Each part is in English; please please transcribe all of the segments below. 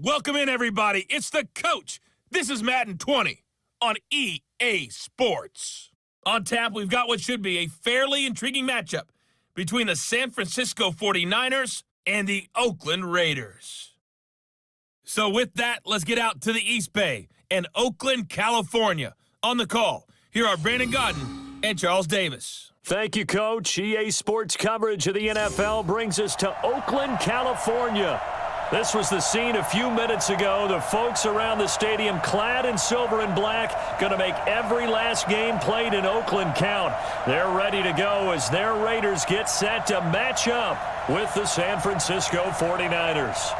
Welcome in, everybody. It's the coach. This is Madden 20 on EA Sports. On tap, we've got what should be a fairly intriguing matchup between the San Francisco 49ers and the Oakland Raiders. So with that, let's get out to the East Bay and Oakland, California. On the call, here are Brandon Godden and Charles Davis. Thank you, Coach. EA Sports coverage of the NFL brings us to Oakland, California. This was the scene a few minutes ago. The folks around the stadium clad in silver and black going to make every last game played in Oakland count. They're ready to go as their Raiders get set to match up with the San Francisco 49ers.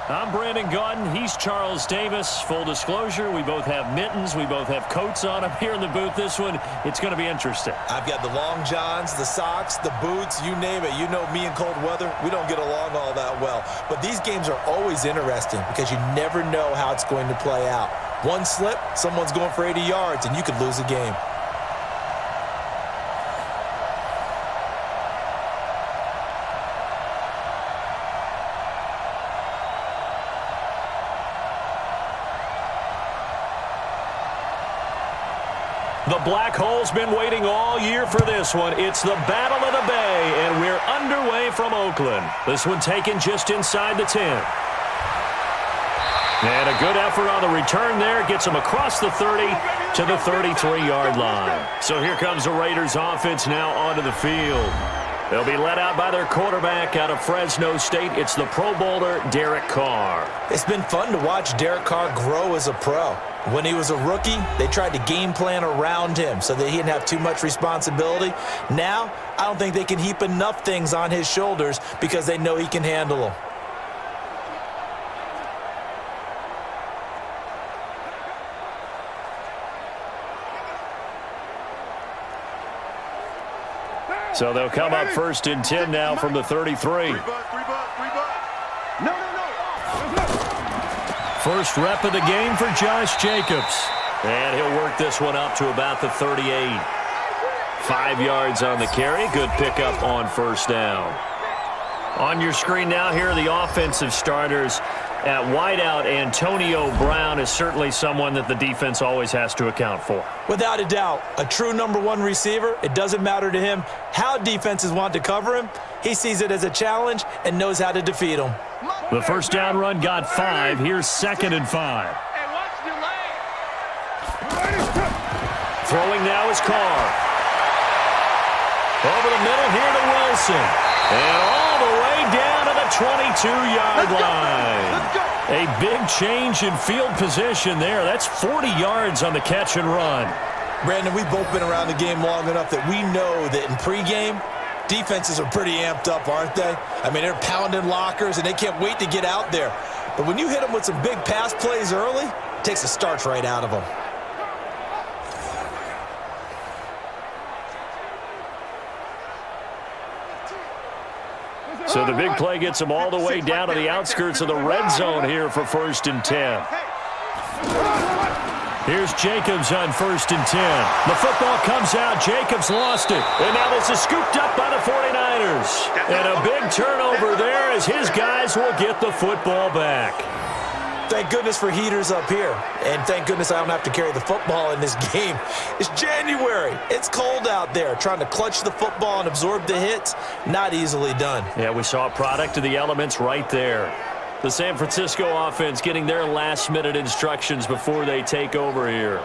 I'm Brandon Godden. He's Charles Davis. Full disclosure, we both have mittens. We both have coats on up here in the booth. This one, it's going to be interesting. I've got the long johns, the socks, the boots, you name it. You know me in cold weather, we don't get along all that well. But these games are always interesting because you never know how it's going to play out. One slip, someone's going for 80 yards, and you could lose a game. The Black Hole's been waiting all year for this one. It's the Battle of the Bay, and we're underway from Oakland. This one taken just inside the 10. And a good effort on the return there. Gets them across the 30 to the 33-yard line. So here comes the Raiders offense now onto the field. They'll be led out by their quarterback out of Fresno State. It's the Pro Bowler, Derek Carr. It's been fun to watch Derek Carr grow as a pro. When he was a rookie, they tried to game plan around him so that he didn't have too much responsibility. Now, I don't think they can heap enough things on his shoulders because they know he can handle them. So they'll come up first and 10 now from the 33. First rep of the game for Josh Jacobs. And he'll work this one up to about the 38. 5 yards on the carry. Good pickup on first down. On your screen now, here are the offensive starters. At wideout, Antonio Brown is certainly someone that the defense always has to account for. Without a doubt, a true number one receiver. It doesn't matter to him how defenses want to cover him. He sees it as a challenge and knows how to defeat them. The first down run got 5. Here's 2nd and 5. Throwing now is Carr. Over the middle here to Wilson. And all the way down to the 22-yard line. A big change in field position there. That's 40 yards on the catch and run. Brandon, we've both been around the game long enough that we know that in pregame, defenses are pretty amped up, aren't they? I mean, they're pounding lockers, and they can't wait to get out there. But when you hit them with some big pass plays early, it takes the starch right out of them. So the big play gets them all the way down to the outskirts of the red zone here for 1st and 10. Here's Jacobs on 1st and 10. The football comes out. Jacobs lost it. And now this is scooped up by the 49ers. And a big turnover there as his guys will get the football back. Thank goodness for heaters up here. And thank goodness I don't have to carry the football in this game. It's January. It's cold out there. Trying to clutch the football and absorb the hits, not easily done. Yeah, we saw a product of the elements right there. The San Francisco offense getting their last-minute instructions before they take over here.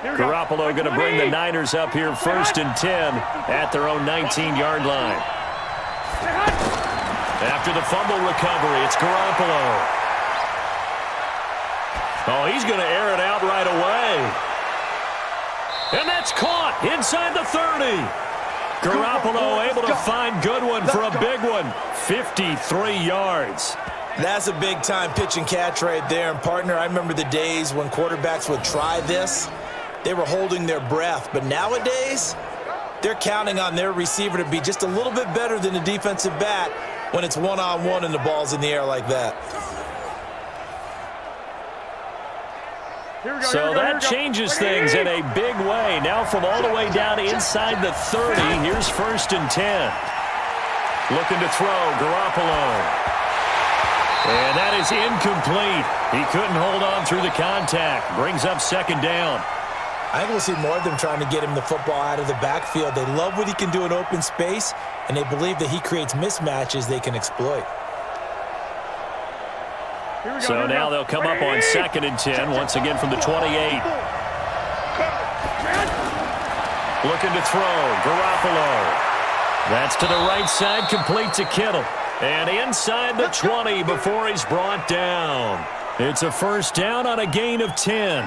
Garoppolo going to bring the Niners up here 1st and 10 at their own 19-yard line. After the fumble recovery, it's Garoppolo. Oh, he's going to air it out right away. And that's caught inside the 30. Garoppolo able to find Goodwin for a big one. 53 yards. That's a big-time pitch and catch right there. And, partner, I remember the days when quarterbacks would try this. They were holding their breath. But nowadays, they're counting on their receiver to be just a little bit better than the defensive back when it's one-on-one and the ball's in the air like that. So that changes things in a big way. Now from all the way down inside the 30, here's 1st and 10. Looking to throw, Garoppolo. And that is incomplete. He couldn't hold on through the contact. Brings up 2nd down. I think we'll see more of them trying to get him the football out of the backfield. They love what he can do in open space, and they believe that he creates mismatches they can exploit. So now they'll come up on 2nd and 10, once again from the 28. Looking to throw, Garoppolo. That's to the right side, complete to Kittle. And inside the 20 before he's brought down. It's a 1st down on a gain of 10.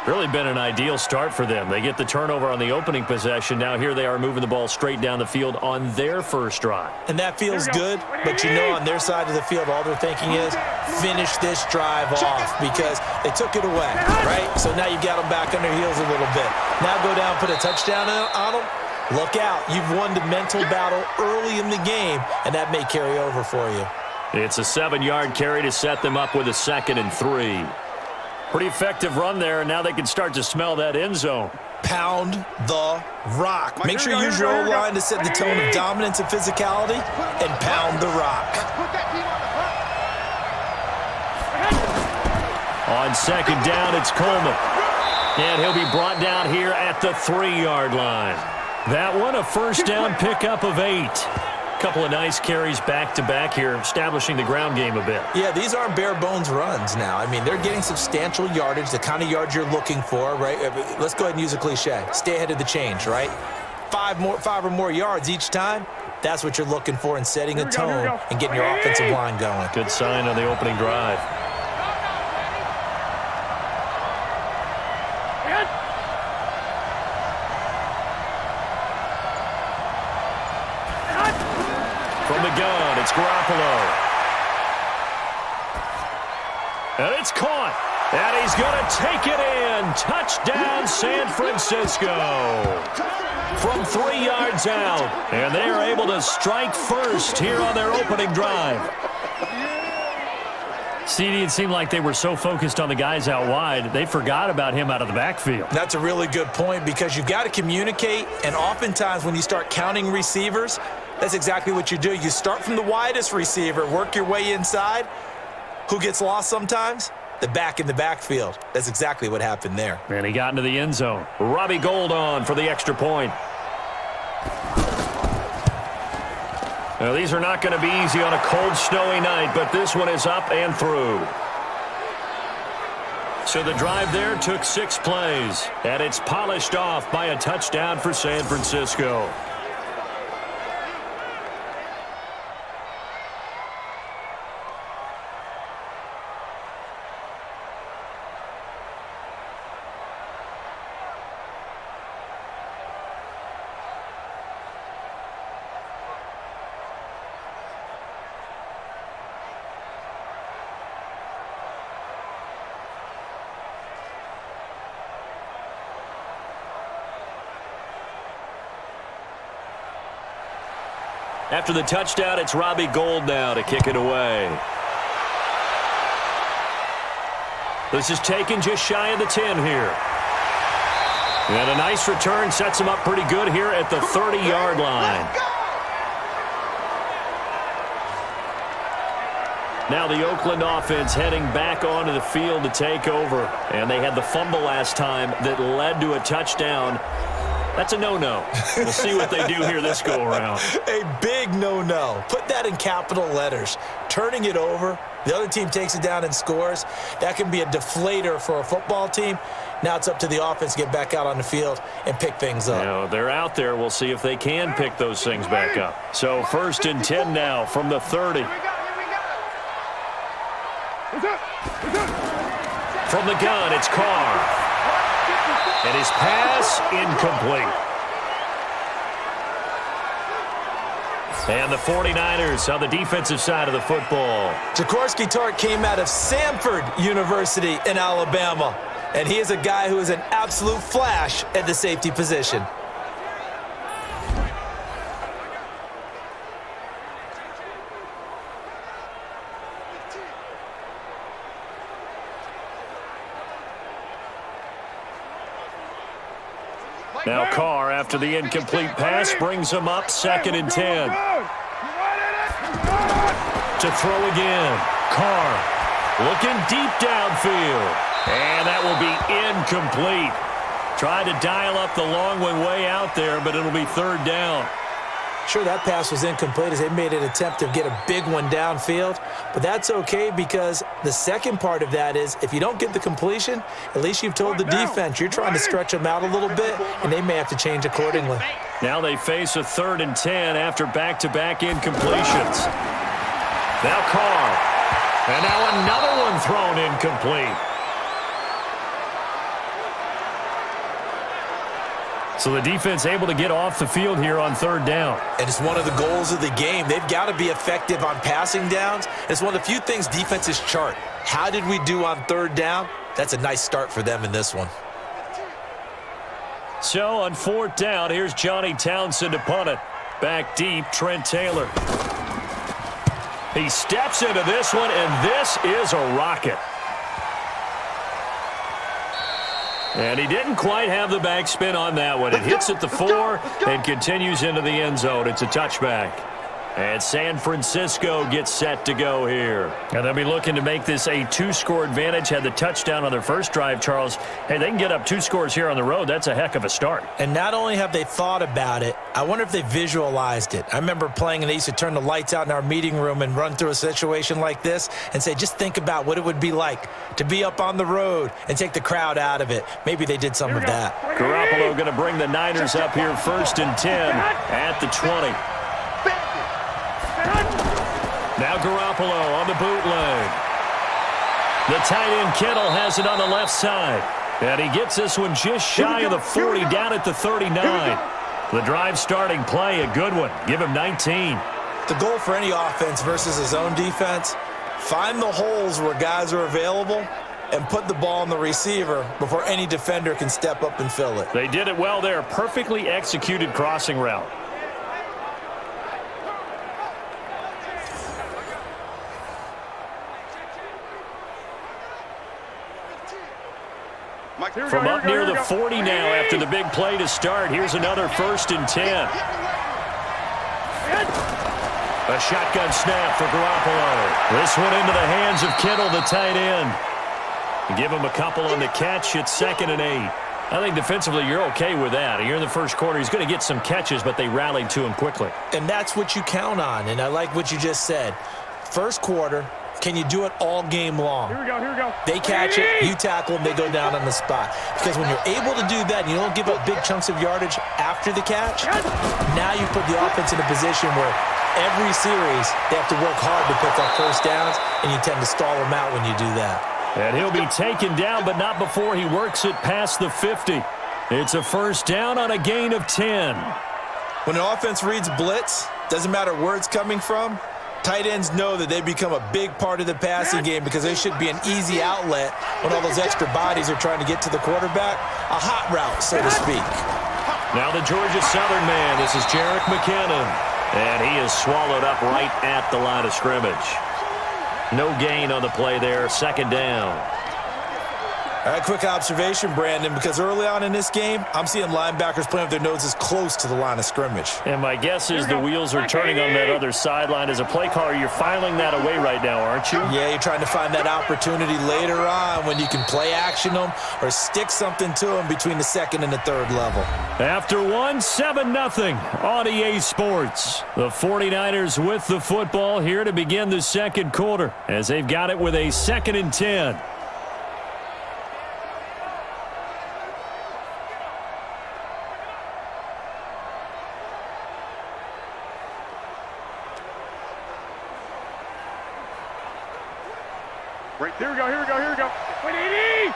Really been an ideal start for them. They get the turnover on the opening possession. Now here they are moving the ball straight down the field on their first drive. And that feels good, but you know on their side of the field all they're thinking is finish this drive off because they took it away, right? So now you got them back on their heels a little bit. Now go down, put a touchdown on them. Look out. You've won the mental battle early in the game, and that may carry over for you. It's a 7-yard carry to set them up with a 2nd and 3. Pretty effective run there, and now they can start to smell that end zone. Pound the rock. Make sure you use your O-line to set the tone of dominance and physicality, and pound the rock. On 2nd down, it's Coleman. And he'll be brought down here at the 3-yard line. That one, a 1st down pickup of 8. Couple of nice carries back-to-back here, establishing the ground game a bit. Yeah, these aren't bare-bones runs now. I mean, they're getting substantial yardage, the kind of yards you're looking for, right? Let's go ahead and use a cliche. Stay ahead of the change, right? 5 or more yards each time, that's what you're looking for in setting a tone and getting your offensive line going. Good sign on the opening drive. From the gun, it's Garoppolo. And it's caught. And he's going to take it in. Touchdown, San Francisco. From 3 yards out. And they are able to strike first here on their opening drive. CD, it seemed like they were so focused on the guys out wide, they forgot about him out of the backfield. That's a really good point because you've got to communicate, and oftentimes when you start counting receivers, that's exactly what you do. You start from the widest receiver, work your way inside. Who gets lost sometimes? The back in the backfield. That's exactly what happened there. And he got into the end zone. Robbie Gould on for the extra point. Now, these are not going to be easy on a cold, snowy night, but this one is up and through. So the drive there took 6 plays, and it's polished off by a touchdown for San Francisco. After the touchdown, it's Robbie Gould now to kick it away. This is taken just shy of the 10 here. And a nice return sets him up pretty good here at the 30-yard line. Now the Oakland offense heading back onto the field to take over. And they had the fumble last time that led to a touchdown. That's a no-no. We'll see what they do here this go-around. A big no-no. Put that in capital letters. Turning it over, the other team takes it down and scores. That can be a deflator for a football team. Now it's up to the offense to get back out on the field and pick things up. You know, they're out there. We'll see if they can pick those things back up. So 1st and 10 now from the 30. From the gun, it's Carr. And his pass incomplete. And the 49ers on the defensive side of the football. Jaworski Tartt came out of Samford University in Alabama. And he is a guy who is an absolute flash at the safety position. Now Carr, after the incomplete pass, brings him up 2nd and 10. To throw again. Carr looking deep downfield. And that will be incomplete. Tried to dial up the long one way out there, but it'll be 3rd down. Sure, that pass was incomplete as they made an attempt to get a big one downfield, but that's okay because the second part of that is if you don't get the completion, at least you've told the defense you're trying to stretch them out a little bit, and they may have to change accordingly. Now they face a 3rd and 10 after back-to-back incompletions. Now Carr, and now another one thrown incomplete. So the defense able to get off the field here on 3rd down. And it's one of the goals of the game. They've got to be effective on passing downs. It's one of the few things defenses chart. How did we do on 3rd down? That's a nice start for them in this one. So on 4th down, here's Johnny Townsend to punt it. Back deep, Trent Taylor. He steps into this one, and this is a rocket. And he didn't quite have the backspin on that one. It hits at the 4 and continues into the end zone. It's a touchback. And San Francisco gets set to go here. And they'll be looking to make this a 2-score advantage. Had the touchdown on their first drive, Charles. Hey, they can get up 2 scores here on the road. That's a heck of a start. And not only have they thought about it, I wonder if they visualized it. I remember playing and they used to turn the lights out in our meeting room and run through a situation like this and say, just think about what it would be like to be up on the road and take the crowd out of it. Maybe they did some of that. Garoppolo going to bring the Niners up here 1st and 10 at the 20. Now Garoppolo on the bootleg. The tight end Kittle has it on the left side. And he gets this one just shy of the 40 down at the 39. The drive starting play, a good one. Give him 19. The goal for any offense versus his own defense, find the holes where guys are available and put the ball on the receiver before any defender can step up and fill it. They did it well there. Perfectly executed crossing route. From up near the 40 now after the big play to start. Here's another 1st and 10. A shotgun snap for Garoppolo. This one into the hands of Kittle, the tight end. Give him a couple on the catch. It's 2nd and 8. I think defensively you're okay with that. You're in the first quarter. He's going to get some catches, but they rallied to him quickly. And that's what you count on, and I like what you just said. First quarter, can you do it all game long? Here we go. They catch it, you tackle them, they go down on the spot. Because when you're able to do that and you don't give up big chunks of yardage after the catch, now you put the offense in a position where every series they have to work hard to pick up 1st downs, and you tend to stall them out when you do that. And he'll be taken down, but not before he works it past the 50. It's a 1st down on a gain of 10. When an offense reads blitz, doesn't matter where it's coming from, tight ends know that they become a big part of the passing game because they should be an easy outlet when all those extra bodies are trying to get to the quarterback. A hot route, so to speak. Now the Georgia Southern man. This is Jerick McKinnon. And he is swallowed up right at the line of scrimmage. No gain on the play there. 2nd down. All right, quick observation, Brandon, because early on in this game, I'm seeing linebackers playing with their noses close to the line of scrimmage. And my guess is the wheels are turning on that other sideline. As a play caller, you're filing that away right now, aren't you? Yeah, you're trying to find that opportunity later on when you can play action them or stick something to them between the 2nd and the 3rd level. After 7-0 on EA Sports. The 49ers with the football here to begin the 2nd quarter as they've got it with a 2nd and 10. Right, here we go. Wait, 80! Let's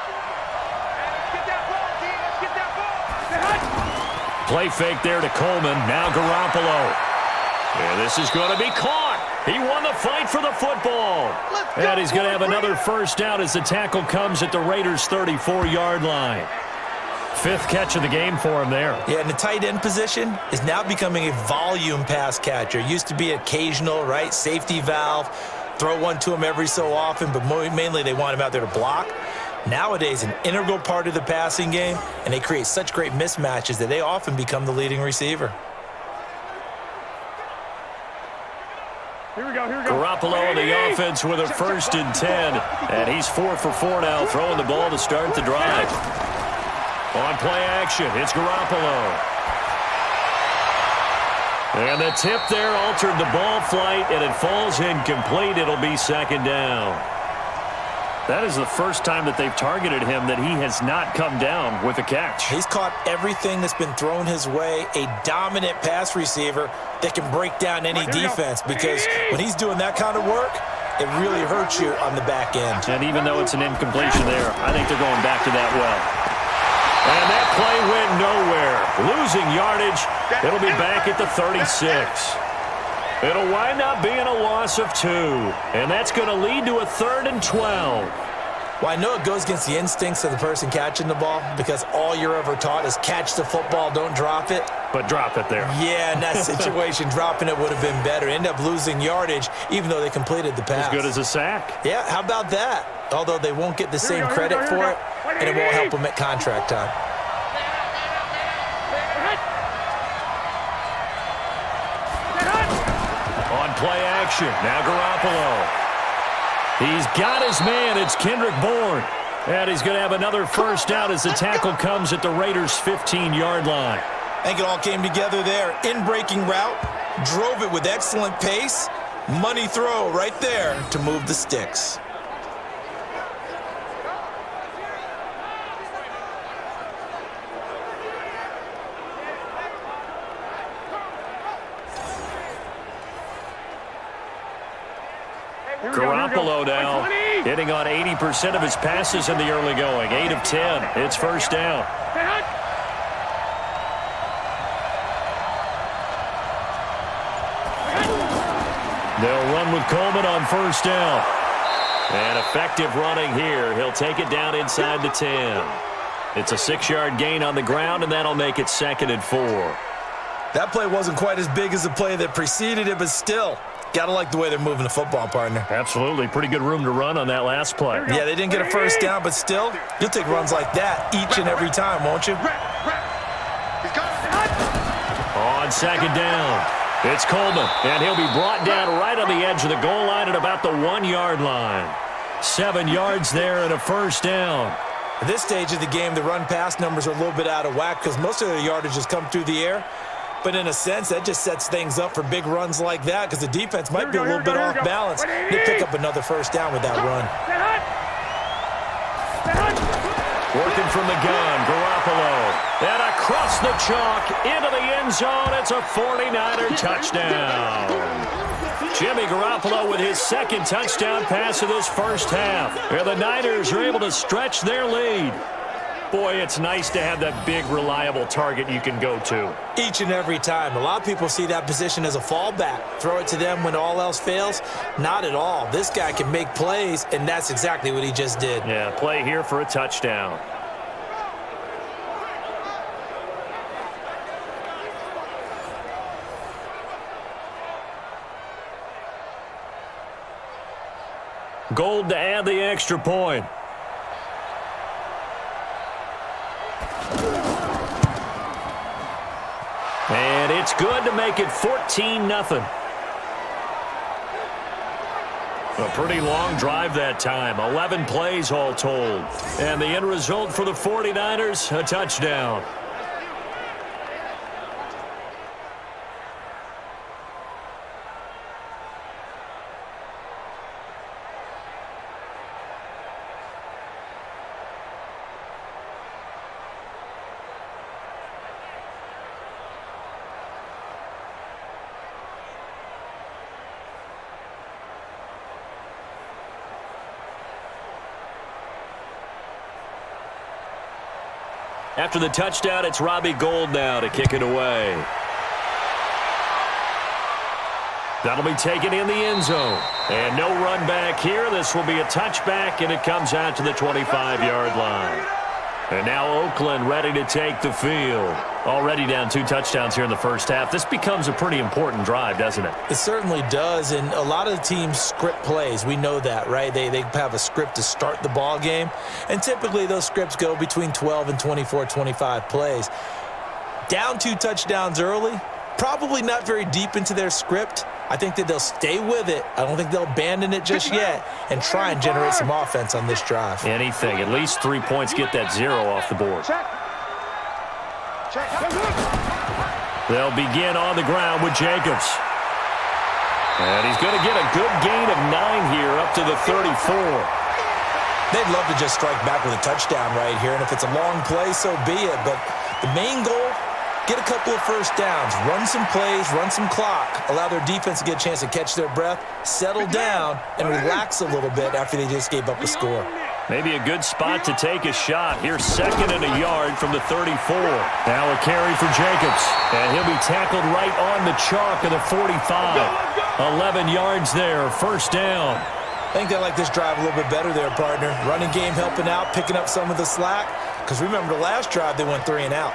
get that ball, D. Let's get that ball. Play fake there to Coleman. Now Garoppolo. And this is going to be caught. He won the fight for the football. And he's going to have another 1st down as the tackle comes at the Raiders' 34-yard line. 5th catch of the game for him there. Yeah, and the tight end position is now becoming a volume pass catcher. It used to be occasional, right? Safety valve. Throw one to him every so often, but mainly they want him out there to block. Nowadays, an integral part of the passing game, and they create such great mismatches that they often become the leading receiver. Here we go. Garoppolo on the offense with a 1st and 10. And he's 4 for 4 now, throwing the ball to start the drive. On play action, it's Garoppolo. And the tip there altered the ball flight, and it falls incomplete. It'll be 2nd down. That is the first time that they've targeted him that he has not come down with a catch. He's caught everything that's been thrown his way, a dominant pass receiver that can break down any defense, because when he's doing that kind of work, it really hurts you on the back end. And even though it's an incompletion there, I think they're going back to that well. And that play went nowhere. Losing yardage. It'll be back at the 36. It'll wind up being a loss of 2. And that's going to lead to a 3rd and 12. Well, I know it goes against the instincts of the person catching the ball, because all you're ever taught is catch the football, don't drop it. But drop it there. Yeah, in that situation, dropping it would have been better. End up losing yardage, even though they completed the pass. As good as a sack. Yeah, how about that? Although they won't get the same credit for it, and it won't help them at contract time. On play action, now Garoppolo. He's got his man. It's Kendrick Bourne. And he's going to have another 1st down as the tackle comes at the Raiders' 15-yard line. I think it all came together there. In-breaking route, drove it with excellent pace. Money throw right there to move the sticks. Garoppolo now hitting on 80% of his passes in the early going. 8 of 10. It's 1st down. They'll run with Coleman on 1st down. And effective running here. He'll take it down inside the 10. It's a 6-yard gain on the ground, and that'll make it 2nd and 4. That play wasn't quite as big as the play that preceded it, but still, gotta like the way they're moving the football, partner. Absolutely. Pretty good room to run on that last play. Yeah, they didn't get a 1st down, but still, you'll take runs like that each and every time, won't you? On 2nd down, it's Coleman, and he'll be brought down right on the edge of the goal line at about the 1-yard line. 7 yards there and a 1st down. At this stage of the game, the run-pass numbers are a little bit out of whack because most of their yardage has come through the air. But in a sense, that just sets things up for big runs like that, because the defense might be a little bit off balance. They pick up another 1st down with that run. Working from the gun, Garoppolo. And across the chalk, into the end zone. It's a 49er touchdown. Jimmy Garoppolo with his 2nd touchdown pass of this 1st half. And the Niners are able to stretch their lead. Boy, it's nice to have that big, reliable target you can go to. Each and every time. A lot of people see that position as a fallback. Throw it to them when all else fails. Not at all. This guy can make plays, and that's exactly what he just did. Yeah, play here for a touchdown. Gold to add the extra point. And it's good to make it 14-0. A pretty long drive that time. 11 plays all told. And the end result for the 49ers, a touchdown. After the touchdown, it's Robbie Gould now to kick it away. That'll be taken in the end zone. And no run back here. This will be a touchback, and it comes out to the 25-yard line. And now Oakland ready to take the field. Already down 2 touchdowns here in the first half. This becomes a pretty important drive, doesn't it? It certainly does, and a lot of the teams script plays. We know that, right? They have a script to start the ball game, and typically those scripts go between 12 and 24, 25 plays. Down 2 touchdowns early, probably not very deep into their script. I think that they'll stay with it. I don't think they'll abandon it just yet and try and generate some offense on this drive. Anything. At least 3 points, get that 0 off the board. They'll begin on the ground with Jacobs. And he's going to get a good gain of 9 here up to the 34. They'd love to just strike back with a touchdown right here, and if it's a long play, so be it. But the main goal, get a couple of first downs, run some plays, run some clock, allow their defense to get a chance to catch their breath, settle down, and relax a little bit after they just gave up a score. Maybe a good spot to take a shot. Here's 2nd and a yard from the 34. Now a carry for Jacobs. And he'll be tackled right on the chalk of the 45. 11 yards there, first down. I think they like this drive a little bit better there, partner. Running game helping out, picking up some of the slack. Because remember, the last drive, they went 3 and out.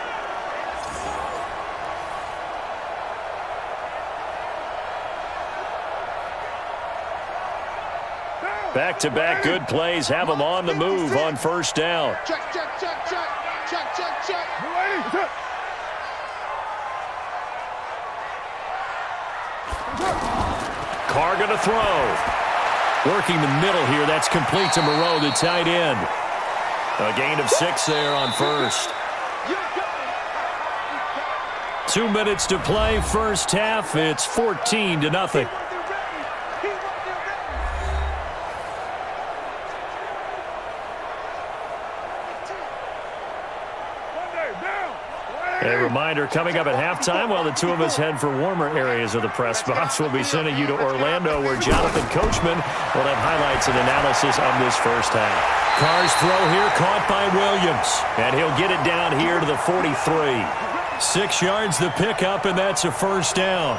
Back-to-back good plays have them on the move on first down. Check. Carr going to throw. Working the middle here. That's complete to Moreau, the tight end. A gain of 6 there on first. 2 minutes to play first half. It's 14-0. A reminder, coming up at halftime, while the two of us head for warmer areas of the press box, we'll be sending you to Orlando, where Jonathan Coachman will have highlights and analysis of this first half. Carr's throw here caught by Williams, and he'll get it down here to the 43. 6 yards the pickup, and that's a first down.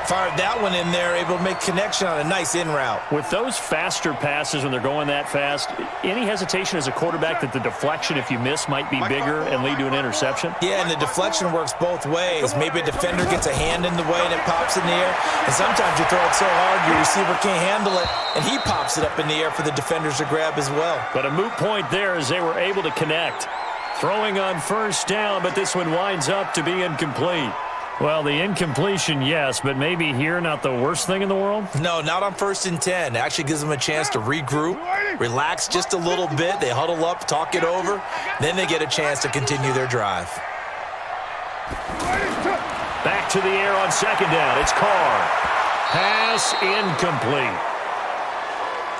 Fired that one in there, able to make connection on a nice in route. With those faster passes when they're going that fast, any hesitation as a quarterback that the deflection, if you miss, might be bigger and lead to an interception? Yeah, and the deflection works both ways. Maybe a defender gets a hand in the way and it pops in the air. And sometimes you throw it so hard your receiver can't handle it, and he pops it up in the air for the defenders to grab as well. But a moot point there as they were able to connect. Throwing on first down, but this one winds up to be incomplete. Well, the incompletion, yes, but maybe here not the worst thing in the world? No, not on 1st and 10. It actually gives them a chance to regroup, relax just a little bit. They huddle up, talk it over. Then they get a chance to continue their drive. Back to the air on 2nd down. It's Carr. Pass incomplete.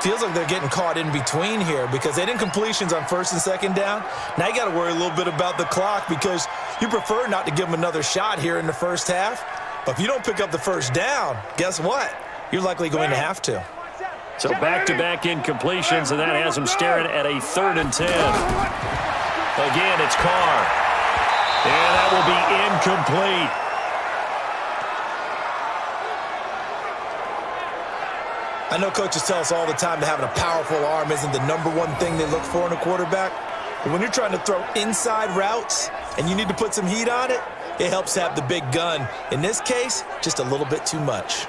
Feels like they're getting caught in between here because they didn't completions on 1st and 2nd down. Now you got to worry a little bit about the clock because you prefer not to give them another shot here in the first half. But if you don't pick up the first down, guess what? You're likely going to have to. So back-to-back incompletions, and that has them staring at a 3rd and 10. Again, it's Carr. And that will be incomplete. I know coaches tell us all the time that having a powerful arm isn't the #1 thing they look for in a quarterback. But when you're trying to throw inside routes and you need to put some heat on it, it helps have the big gun. In this case, just a little bit too much.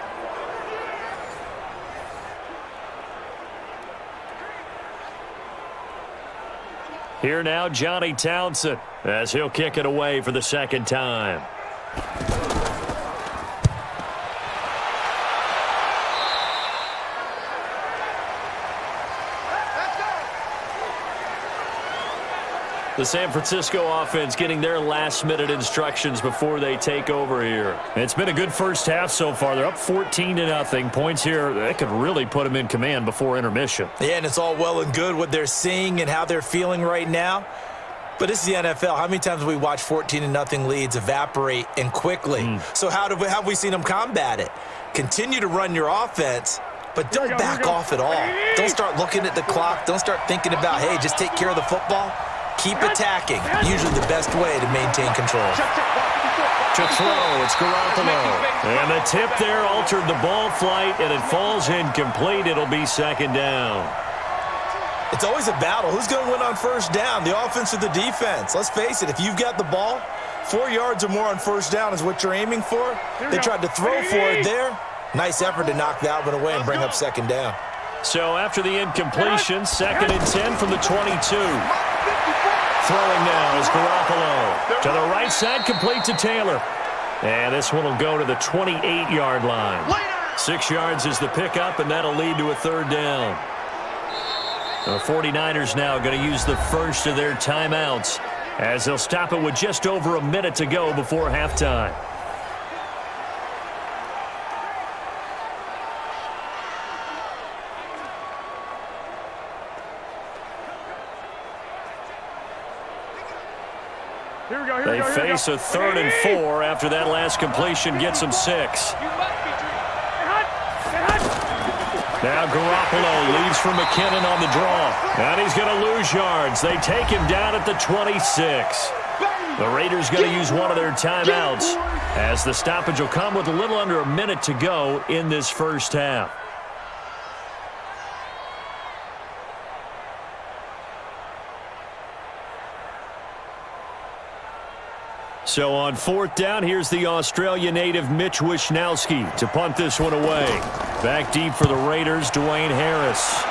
Here now, Johnny Townsend, as he'll kick it away for the 2nd time. The San Francisco offense getting their last-minute instructions before they take over here. It's been a good first half so far. They're up 14-0. Points here, that could really put them in command before intermission. Yeah, and it's all well and good what they're seeing and how they're feeling right now. But this is the NFL. How many times have we watched 14-0 leads evaporate and quickly? So how have we seen them combat it? Continue to run your offense, but don't back off at all. Don't start looking at the clock. Don't start thinking about, hey, just take care of the football. Keep attacking. Usually the best way to maintain control. To throw, it's Garoppolo. And the tip there altered the ball flight, and it falls incomplete. It'll be 2nd down. It's always a battle. Who's going to win on first down, the offense or the defense? Let's face it, if you've got the ball, 4 yards or more on first down is what you're aiming for. They tried to throw for it there. Nice effort to knock that one away and bring up second down. So after the incompletion, 2nd and 10 from the 22. Throwing now is Garoppolo. To the right side, complete to Taylor. And this one will go to the 28-yard line. 6 yards is the pickup, and that'll lead to a 3rd down. The 49ers now going to use the first of their timeouts as they'll stop it with just over a minute to go before halftime. They face a 3rd and 4 after that last completion gets them 6. Now Garoppolo leads from McKinnon on the draw. And he's going to lose yards. They take him down at the 26. The Raiders going to use one of their timeouts as the stoppage will come with a little under a minute to go in this first half. So on 4th down, here's the Australia native Mitch Wishnowsky to punt this one away. Back deep for the Raiders, Dwayne Harris.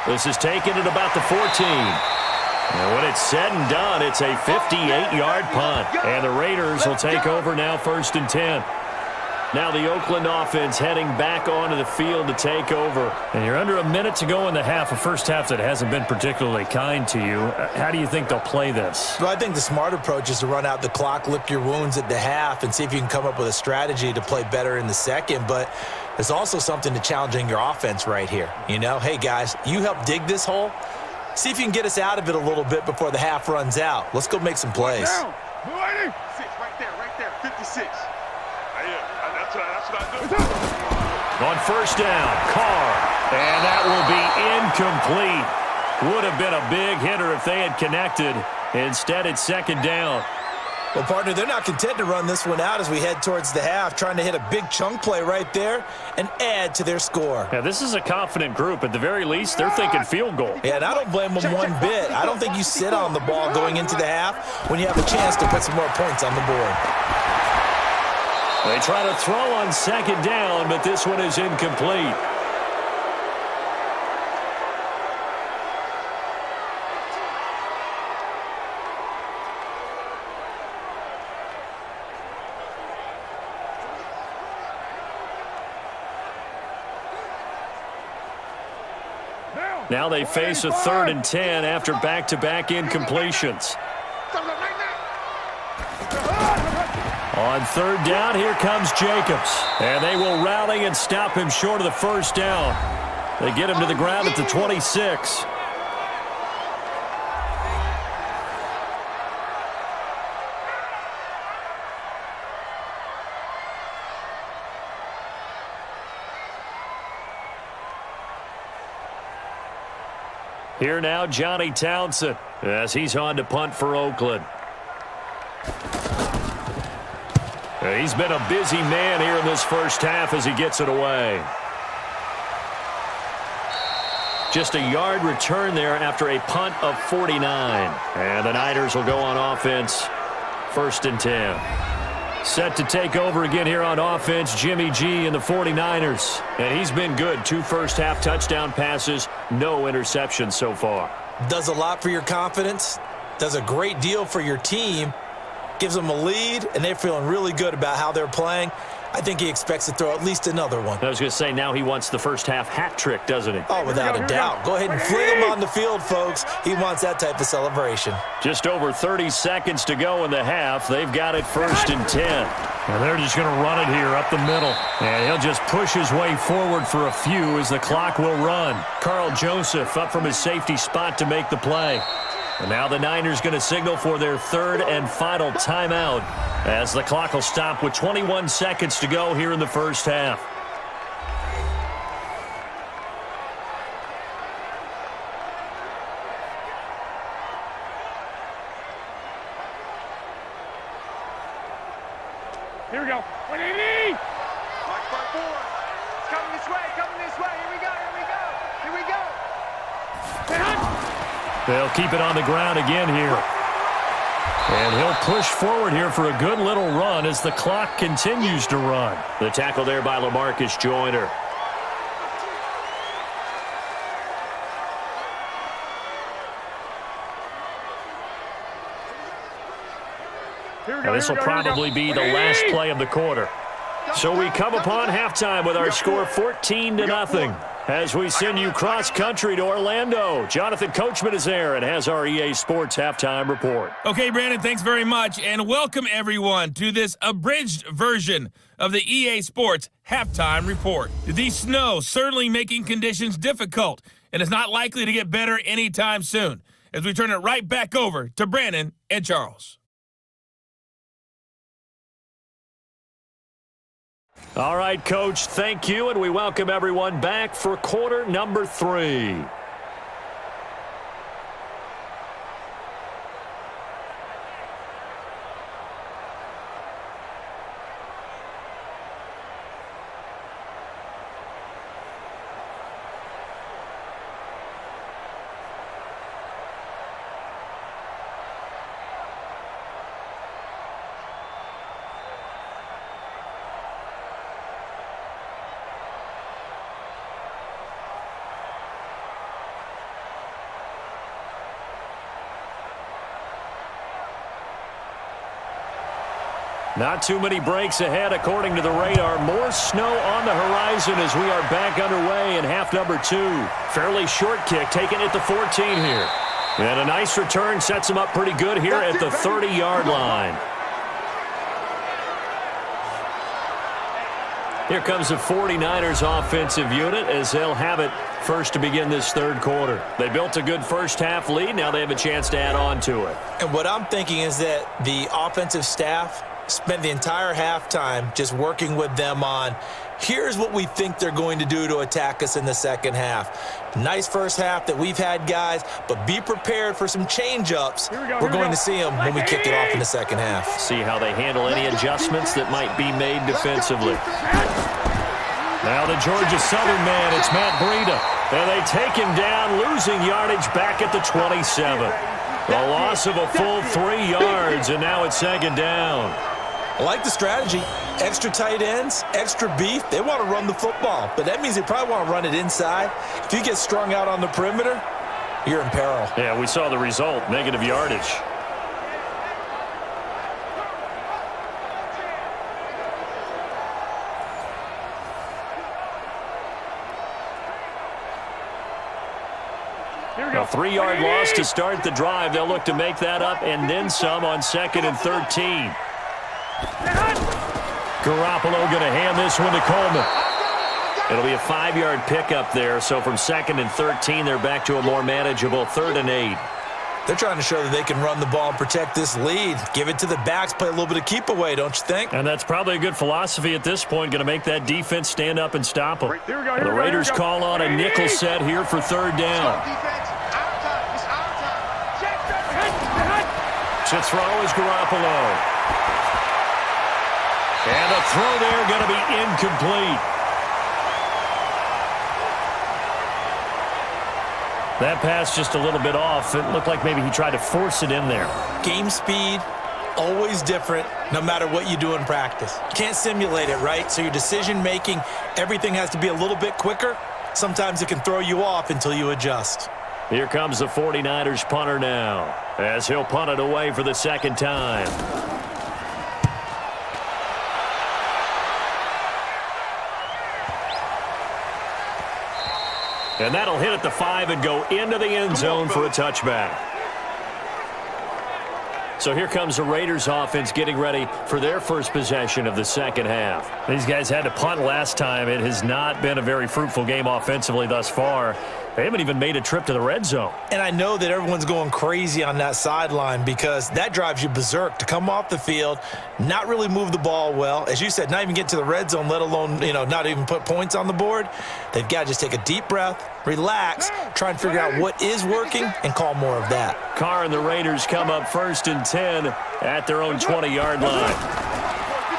This is taken at about the 14. And when it's said and done, it's a 58-yard punt. And the Raiders will take over now 1st and 10. Now the Oakland offense heading back onto the field to take over. And you're under a minute to go in the half, a first half that hasn't been particularly kind to you. How do you think they'll play this? Well, I think the smart approach is to run out the clock, lick your wounds at the half, and see if you can come up with a strategy to play better in the second. But there's also something to challenging your offense right here. You know, hey, guys, you help dig this hole. See if you can get us out of it a little bit before the half runs out. Let's go make some plays. Down. 6 right there, 56. That's what I do. On 1st down, Carr. And that will be incomplete. Would have been a big hitter if they had connected. Instead, it's 2nd down. Well, partner, they're not content to run this one out as we head towards the half, trying to hit a big chunk play right there and add to their score. Yeah, this is a confident group. At the very least, they're thinking field goal. Yeah, and I don't blame them one bit. I don't think you sit on the ball going into the half when you have a chance to put some more points on the board. They try to throw on 2nd down, but this one is incomplete. Now they face a 3rd and 10 after back-to-back incompletions. On 3rd down, here comes Jacobs. And they will rally and stop him short of the 1st down. They get him to the ground at the 26. Here now, Johnny Townsend, as he's on to punt for Oakland. He's been a busy man here in this first half as he gets it away. Just a yard return there after a punt of 49. And the Niners will go on offense, 1st and 10. Set to take over again here on offense, Jimmy G and the 49ers. And he's been good. 2 first-half touchdown passes, no interceptions so far. Does a lot for your confidence, does a great deal for your team, gives them a lead, and they're feeling really good about how they're playing. I think he expects to throw at least another one. I was going to say, now he wants the first-half hat trick, doesn't he? Oh, without a doubt. Go ahead and fling him on the field, folks. He wants that type of celebration. Just over 30 seconds to go in the half. They've got it 1st and 10. And they're just going to run it here up the middle. And he'll just push his way forward for a few as the clock will run. Carl Joseph up from his safety spot to make the play. And now the Niners going to signal for their 3rd and final timeout as the clock will stop with 21 seconds to go here in the first half. Here we go. 180! March by 4. It's coming this way, here we go, here we go. They'll keep it on the ground again here. And he'll push forward here for a good little run as the clock continues to run. The tackle there by LaMarcus Joyner. And this will probably be the last play of the quarter. So we come upon halftime with our score 14-0. As we send you cross-country to Orlando, Jonathan Coachman is there and has our EA Sports halftime report. Okay, Brandon, thanks very much, and welcome everyone to this abridged version of the EA Sports halftime report. The snow certainly making conditions difficult, and it's not likely to get better anytime soon, as we turn it right back over to Brandon and Charles. All right, Coach, thank you, and we welcome everyone back for quarter number 3. Not too many breaks ahead according to the radar. More snow on the horizon as we are back underway in half number 2. Fairly short kick taken at the 14 here. And a nice return sets him up pretty good here at the 30-yard line. Here comes the 49ers offensive unit as they'll have it first to begin this third quarter. They built a good first half lead. Now they have a chance to add on to it. And what I'm thinking is that the offensive staff spent the entire halftime just working with them on, here's what we think they're going to do to attack us in the second half. Nice first half that we've had, guys, but be prepared for some change-ups. We're going to see them when we kick it off in the second half. See how they handle any adjustments that might be made defensively. Now the Georgia Southern man, it's Matt Breida. And they take him down, losing yardage back at the 27. A loss of a full 3 yards, and now it's second down. I like the strategy. Extra tight ends, extra beef. They want to run the football, but that means they probably want to run it inside. If you get strung out on the perimeter, you're in peril. Yeah, we saw the result, negative yardage. A 3-yard loss to start the drive. They'll look to make that up and then some on 2nd and 13. Garoppolo going to hand this one to Coleman. It'll be a 5-yard pickup there. So from 2nd and 13, they're back to a more manageable 3rd and 8. They're trying to show that they can run the ball and protect this lead. Give it to the backs, play a little bit of keep away, don't you think? And that's probably a good philosophy at this point, going to make that defense stand up and stop them. The Raiders call on a nickel set here for 3rd down. To throw is Garoppolo. And the throw there going to be incomplete. That pass just a little bit off. It looked like maybe he tried to force it in there. Game speed, always different, no matter what you do in practice. You can't simulate it, right? So your decision-making, everything has to be a little bit quicker. Sometimes it can throw you off until you adjust. Here comes the 49ers punter now, as he'll punt it away for the second time. And that'll hit at the 5 and go into the end zone for a touchback. So here comes the Raiders offense getting ready for their first possession of the second half. These guys had to punt last time. It has not been a very fruitful game offensively thus far. They haven't even made a trip to the red zone. And I know that everyone's going crazy on that sideline because that drives you berserk to come off the field, not really move the ball well. As you said, not even get to the red zone, let alone, not even put points on the board. They've got to just take a deep breath, relax, try and figure out what is working, and call more of that. Carr and the Raiders come up 1st and 10 at their own 20-yard line.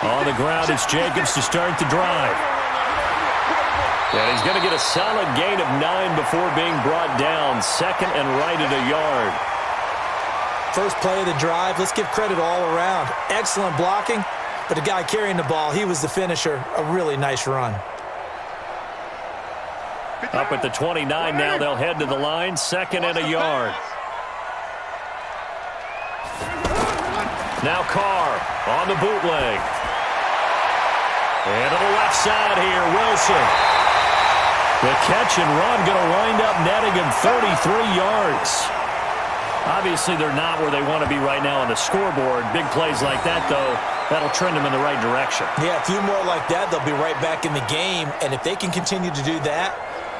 On the ground, it's Jacobs to start the drive. And he's going to get a solid gain of 9 before being brought down. Second and right at a yard. First play of the drive, let's give credit all around. Excellent blocking, but the guy carrying the ball, he was the finisher. A really nice run. Up at the 29 now, they'll head to the line. Second and a yard. Now Carr on the bootleg. And to the left side here, Wilson. The catch and run going to wind up netting him 33 yards. Obviously, they're not where they want to be right now on the scoreboard. Big plays like that, though, that'll trend them in the right direction. Yeah, a few more like that, they'll be right back in the game. And if they can continue to do that,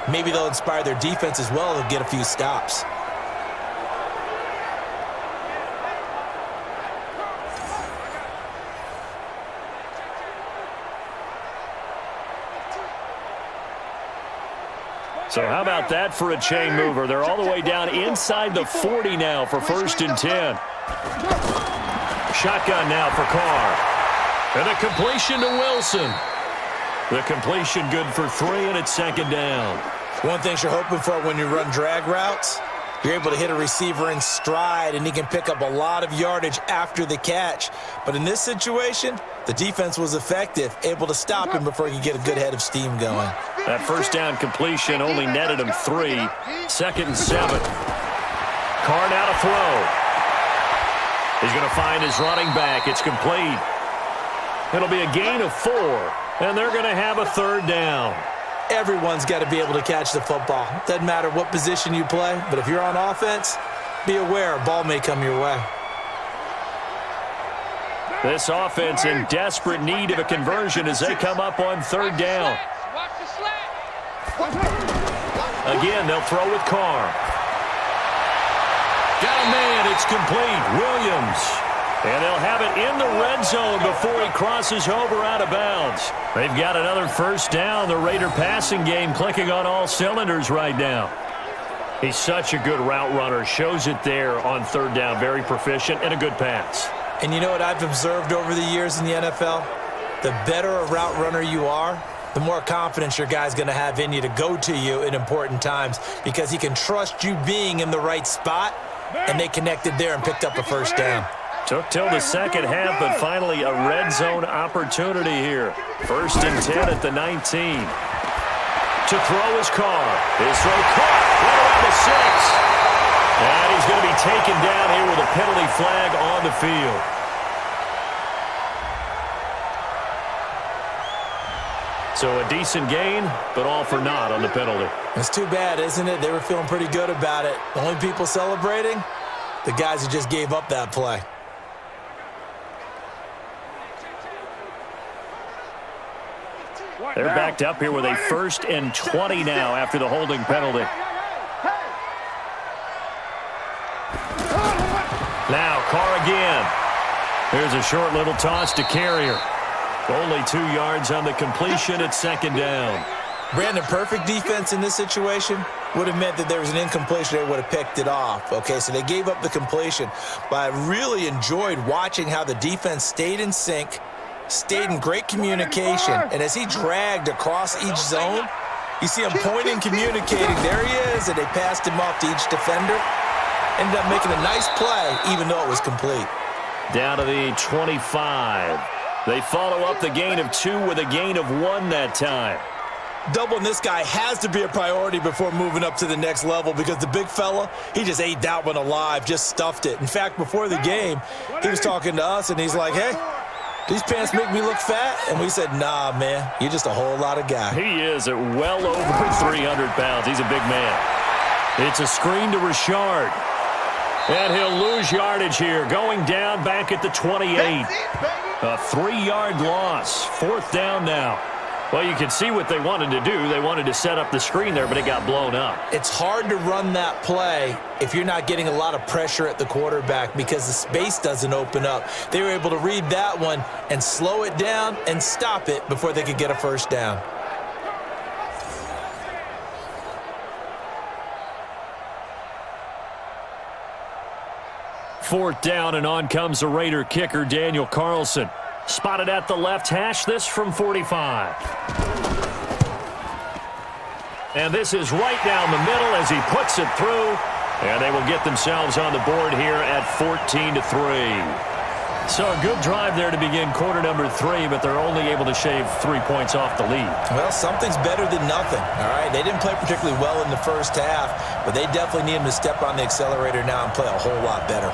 maybe they'll inspire their defense as well. They'll get a few stops. So how about that for a chain mover? They're all the way down inside the 40 now for 1st and 10. Shotgun now for Carr. And a completion to Wilson. The completion good for 3, and it's 2nd down. One thing you're hoping for when you run drag routes, you're able to hit a receiver in stride, and he can pick up a lot of yardage after the catch. But in this situation, the defense was effective, able to stop him before he could get a good head of steam going. That 1st down completion only netted him 3. 2nd and 7. Carr now to throw. He's going to find his running back. It's complete. It'll be a gain of 4, and they're going to have a 3rd down. Everyone's got to be able to catch the football. Doesn't matter what position you play, but if you're on offense, be aware a ball may come your way. This offense in desperate need of a conversion as they come up on 3rd down. Again, they'll throw with Carr. Got a man, it's complete. Williams. And they'll have it in the red zone before he crosses over out of bounds. They've got another 1st down. The Raider passing game clicking on all cylinders right now. He's such a good route runner. Shows it there on 3rd down. Very proficient and a good pass. And you know what I've observed over the years in the NFL? The better a route runner you are, the more confidence your guy's going to have in you to go to you in important times because he can trust you being in the right spot, and they connected there and picked up a 1st down. Took till the 2nd half, but finally a red zone opportunity here. 1st and 10 at the 19. To throw his Carr. His throw caught right around the 6. And he's going to be taken down here with a penalty flag on the field. So a decent gain, but all for naught on the penalty. It's too bad, isn't it? They were feeling pretty good about it. The only people celebrating, the guys who just gave up that play. They're backed up here with a 1st and 20 now after the holding penalty. Now Carr again. Here's a short little toss to Carrier. Only 2 yards on the completion at 2nd down. Brandon, perfect defense in this situation would have meant that there was an incompletion. They would have picked it off. Okay, so they gave up the completion. But I really enjoyed watching how the defense stayed in sync, stayed in great communication, and as he dragged across each zone, you see him pointing, communicating. There he is, and they passed him off to each defender. Ended up making a nice play, even though it was complete. Down to the 25. They follow up the gain of 2 with a gain of 1 that time. Doubling this guy has to be a priority before moving up to the next level because the big fella, he just ate that one alive, just stuffed it. In fact, before the game, he was talking to us, and he's like, hey, these pants make me look fat? And we said, nah, man, you're just a whole lot of guy. He is at well over 300 pounds. He's a big man. It's a screen to Richard. And he'll lose yardage here, going down back at the 28. A 3-yard loss. 4th down now. Well, you can see what they wanted to do. They wanted to set up the screen there, but it got blown up. It's hard to run that play if you're not getting a lot of pressure at the quarterback because the space doesn't open up. They were able to read that one and slow it down and stop it before they could get a 1st down. Fourth down, and on comes the Raider kicker, Daniel Carlson. Spotted at the left hash, this from 45. And this is right down the middle as he puts it through. And they will get themselves on the board here at 14-3. So a good drive there to begin quarter number 3, but they're only able to shave 3 points off the lead. Well, something's better than nothing, all right? They didn't play particularly well in the first half, but they definitely need them to step on the accelerator now and play a whole lot better.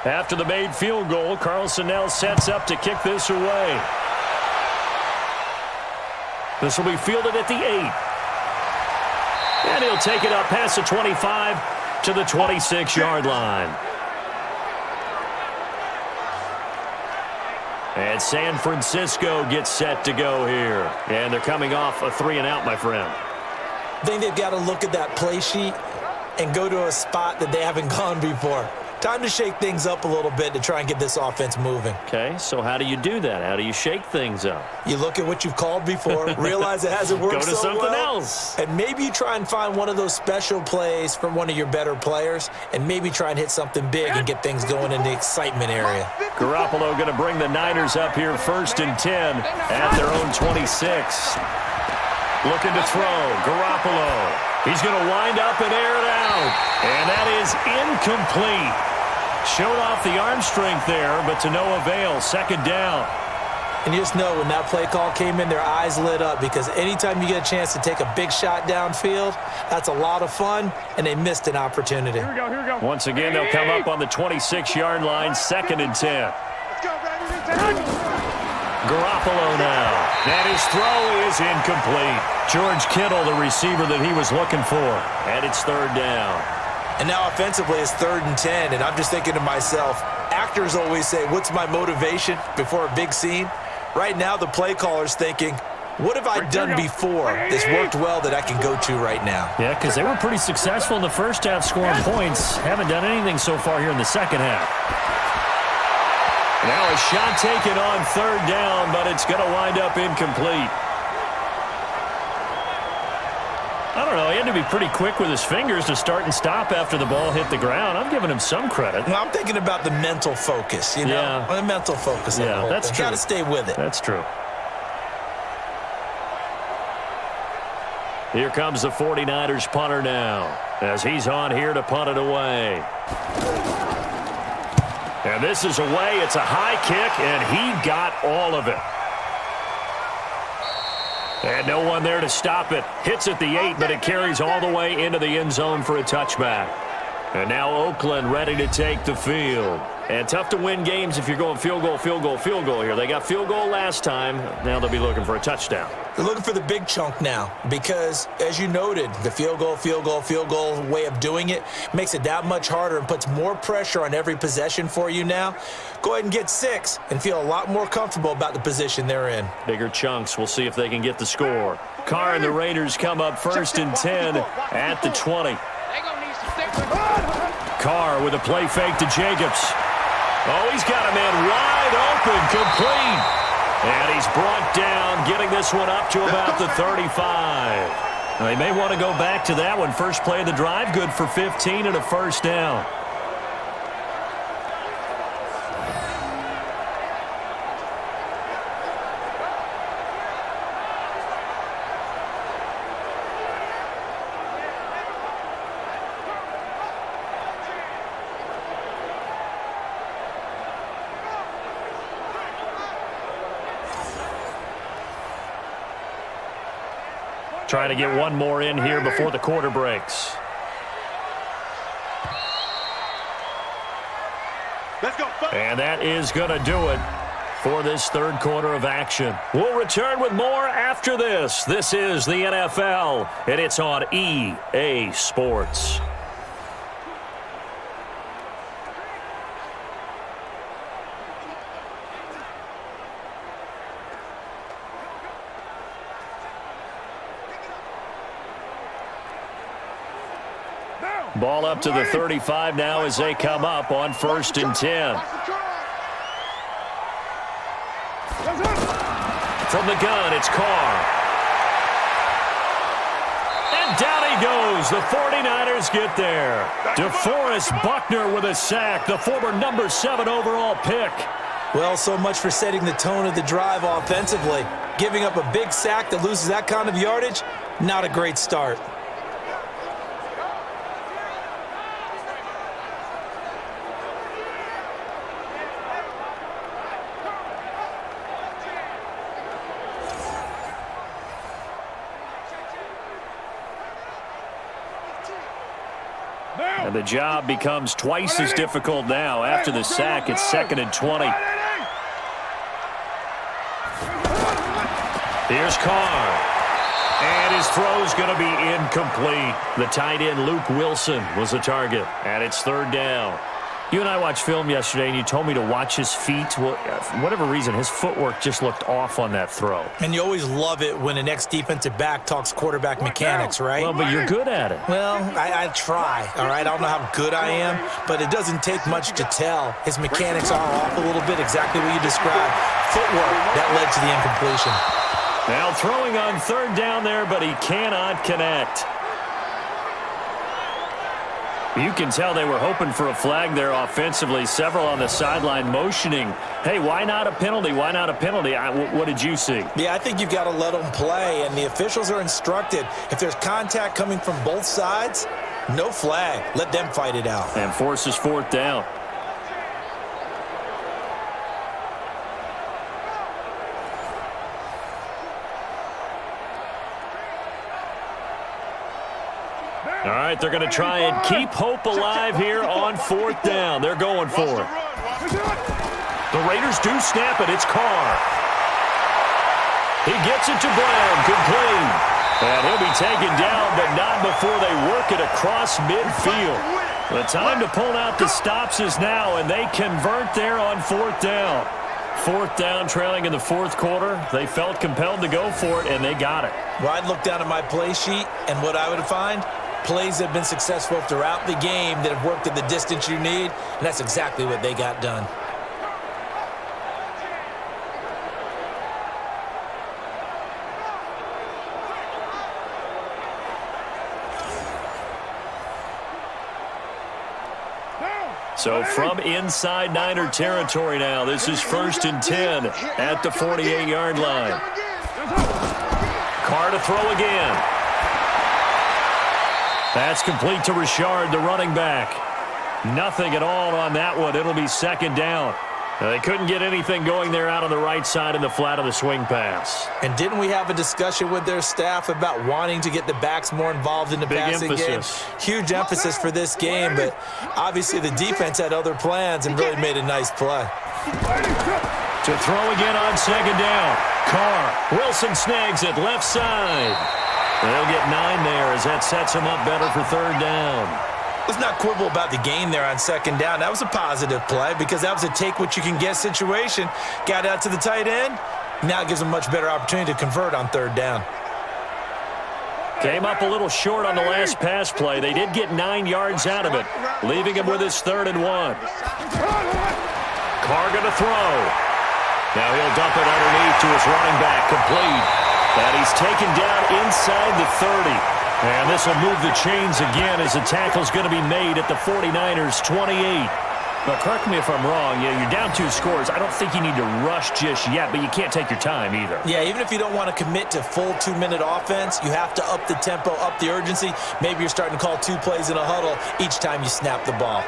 After the made field goal, Carlson now sets up to kick this away. This will be fielded at the 8. And he'll take it up past the 25 to the 26-yard line. And San Francisco gets set to go here. And they're coming off a 3-and-out, my friend. I think they've got to look at that play sheet and go to a spot that they haven't gone before. Time to shake things up a little bit to try and get this offense moving. Okay, so how do you do that? How do you shake things up? You look at what you've called before, realize it hasn't worked so well. Go to something else. And maybe you try and find one of those special plays from one of your better players, and maybe try and hit something big and get things going in the excitement area. Garoppolo going to bring the Niners up here 1st and 10 at their own 26. Looking to throw. Garoppolo. He's going to wind up and air it out. And that is incomplete. Showed off the arm strength there, but to no avail. 2nd down. And you just know when that play call came in, their eyes lit up, because anytime you get a chance to take a big shot downfield, that's a lot of fun, and they missed an opportunity. Here we go. Once again, they'll come up on the 26-yard line, 2nd and 10. Let's go, baby. Garoppolo now. And his throw is incomplete. George Kittle, the receiver that he was looking for. And it's 3rd down. And now offensively it's 3rd and 10, and I'm just thinking to myself, actors always say, what's my motivation before a big scene? Right now the play caller's thinking, what have I done before that's worked well that I can go to right now? Yeah, because they were pretty successful in the first half scoring points. Haven't done anything so far here in the second half. Now a shot taken on 3rd down, but it's going to wind up incomplete. I don't know. He had to be pretty quick with his fingers to start and stop after the ball hit the ground. I'm giving him some credit. Well, I'm thinking about the mental focus, you know? Yeah. The mental focus. Yeah, that's true. Got to stay with it. That's true. Here comes the 49ers punter now, as he's on here to punt it away. And this is away. It's a high kick, and he got all of it. And no one there to stop it. Hits at the 8, but it carries all the way into the end zone for a touchback. And now Oakland ready to take the field. And tough to win games if you're going field goal, field goal, field goal here. They got field goal last time. Now they'll be looking for a touchdown. They're looking for the big chunk now because, as you noted, the field goal way of doing it makes it that much harder and puts more pressure on every possession for you now. Go ahead and get 6 and feel a lot more comfortable about the position they're in. Bigger chunks. We'll see if they can get the score. Carr and the Raiders come up 1st and 10 at the 20. Carr with a play fake to Jacobs. Oh, he's got a man wide open, complete. And he's brought down, getting this one up to about the 35. Now, they may want to go back to that one. First play of the drive, good for 15 and a 1st down. Trying to get one more in here before the quarter breaks. Let's go. And that is going to do it for this 3rd quarter of action. We'll return with more after this. This is the NFL, and it's on EA Sports. Ball up to the 35 now as they come up on 1st and 10. From the gun, it's Carr. And down he goes. The 49ers get there. DeForest Buckner with a sack, the former number 7 overall pick. Well, so much for setting the tone of the drive offensively. Giving up a big sack that loses that kind of yardage, not a great start. And the job becomes twice as difficult now. After the sack, it's 2nd and 20. Here's Carr. And his throw's going to be incomplete. The tight end, Luke Wilson, was the target. And it's 3rd down. You and I watched film yesterday, and you told me to watch his feet. Well, for whatever reason, his footwork just looked off on that throw. And you always love it when an ex-defensive back talks quarterback mechanics, right? Well, but you're good at it. Well, I try, all right? I don't know how good I am, but it doesn't take much to tell. His mechanics are off a little bit, exactly what you described. Footwork, that led to the incompletion. Now throwing on 3rd down there, but he cannot connect. You can tell they were hoping for a flag there offensively. Several on the sideline motioning, hey, why not a penalty? Why not a penalty? What did you see? Yeah, I think you've got to let them play, and the officials are instructed. If there's contact coming from both sides, no flag. Let them fight it out. And forces 4th down. All right, they're going to try and keep hope alive here on 4th down. They're going for it. The Raiders do snap it. It's Carr. He gets it to Brown, complete. And he'll be taken down, but not before they work it across midfield. The time to pull out the stops is now, and they convert there on 4th down. 4th down, trailing in the 4th quarter. They felt compelled to go for it, and they got it. Well, I'd look down at my play sheet, and what I would find, plays that have been successful throughout the game that have worked at the distance you need, and that's exactly what they got done. So from inside Niner territory now, this is 1st and 10 at the 48-yard line. Carr to throw again. That's complete to Richard, the running back. Nothing at all on that one. It'll be 2nd down. They couldn't get anything going there out on the right side in the flat of the swing pass. And didn't we have a discussion with their staff about wanting to get the backs more involved in the passing game? Huge emphasis for this game, but obviously the defense had other plans and really made a nice play. To throw again on 2nd down. Carr. Wilson snags it left side. They'll get 9 there as that sets them up better for 3rd down. Let's not quibble about the gain there on 2nd down. That was a positive play because that was a take-what-you-can-get situation. Got out to the tight end. Now it gives them a much better opportunity to convert on 3rd down. Came up a little short on the last pass play. They did get 9 yards out of it, leaving him with his 3rd and 1. Carr going to throw. Now he'll dump it underneath to his running back, complete. And he's taken down inside the 30. And this will move the chains again as the tackle's going to be made at the 49ers' 28. But correct me if I'm wrong. Yeah, you're down 2 scores. I don't think you need to rush just yet, but you can't take your time either. Yeah, even if you don't want to commit to full 2-minute offense, you have to up the tempo, up the urgency. Maybe you're starting to call 2 plays in a huddle each time you snap the ball.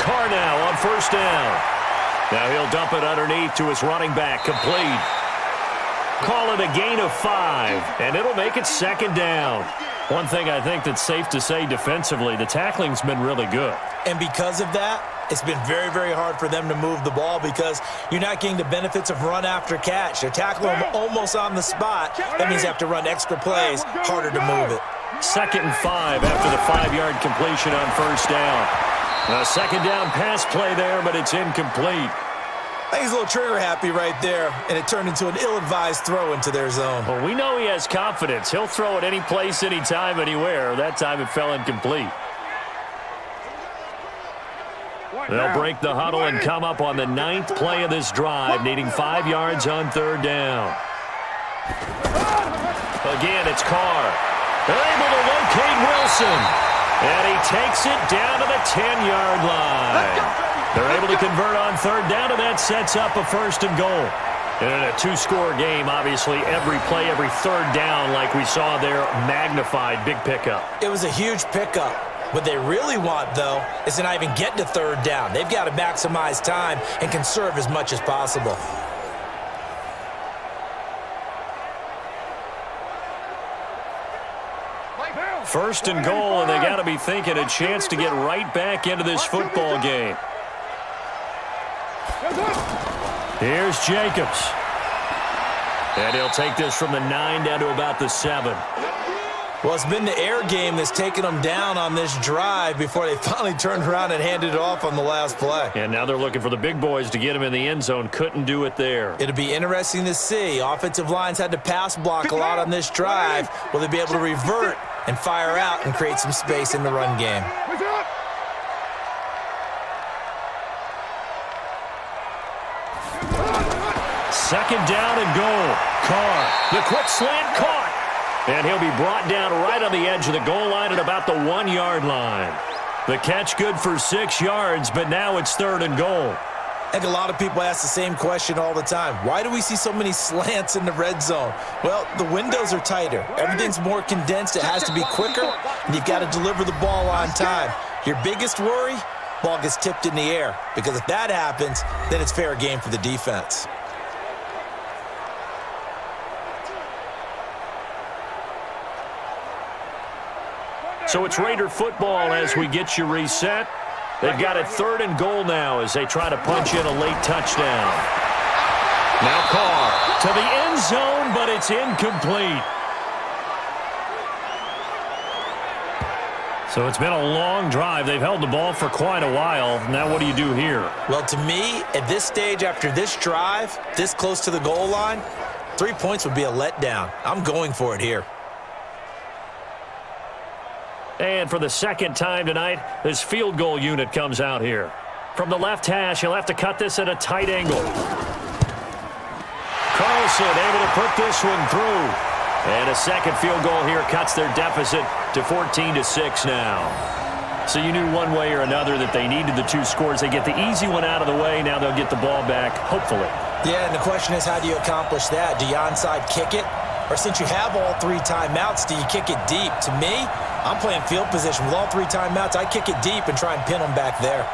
Carr now on 1st down. Now he'll dump it underneath to his running back, complete. Call it a gain of 5, and it'll make it 2nd down. One thing I think that's safe to say defensively, the tackling's been really good. And because of that, it's been very, very hard for them to move the ball because you're not getting the benefits of run after catch. They're tackling them almost on the spot. That means they have to run extra plays, harder to move it. 2nd and 5 after the 5-yard completion on 1st down. A 2nd down pass play there, but it's incomplete. I think he's a little trigger happy right there, and it turned into an ill-advised throw into their zone. Well, we know he has confidence. He'll throw it any place, anytime, anywhere. That time it fell incomplete. They'll break the huddle and come up on the 9th play of this drive, needing 5 yards on 3rd down. Again, it's Carr. They're able to locate Wilson. And he takes it down to the 10-yard line. They're able to convert on 3rd down, and that sets up a 1st and goal. And in a 2-score game, obviously, every play, every 3rd down, like we saw there, magnified, big pickup. It was a huge pickup. What they really want, though, is to not even get to 3rd down. They've got to maximize time and conserve as much as possible. First and goal, and they got to be thinking a chance to get right back into this football game. Here's Jacobs. And he'll take this from the 9 down to about the 7. Well, it's been the air game that's taken them down on this drive before they finally turned around and handed it off on the last play. And now they're looking for the big boys to get him in the end zone. Couldn't do it there. It'll be interesting to see. Offensive lines had to pass block a lot on this drive. Will they be able to revert and fire out and create some space in the run game? Second down and goal. Carr, the quick slant caught. And he'll be brought down right on the edge of the goal line at about the 1-yard line. The catch good for 6 yards, but now it's 3rd and goal. I think a lot of people ask the same question all the time. Why do we see so many slants in the red zone? Well, the windows are tighter. Everything's more condensed. It has to be quicker, and you've got to deliver the ball on time. Your biggest worry? Ball gets tipped in the air, because if that happens, then it's fair game for the defense. So it's Raider football as we get you reset. They've got it 3rd and goal now as they try to punch in a late touchdown. Now Carr to the end zone, but it's incomplete. So it's been a long drive. They've held the ball for quite a while. Now what do you do here? Well, to me, at this stage after this drive, this close to the goal line, 3 points would be a letdown. I'm going for it here. And for the 2nd time tonight, this field goal unit comes out here. From the left hash, he'll have to cut this at a tight angle. Carlson able to put this one through. And a 2nd field goal here cuts their deficit to 14-6 now. So you knew one way or another that they needed the 2 scores. They get the easy one out of the way. Now they'll get the ball back, hopefully. Yeah, and the question is, how do you accomplish that? Do you onside kick it? Or since you have all 3 timeouts, do you kick it deep? To me, I'm playing field position with all 3 timeouts. I kick it deep and try and pin them back there.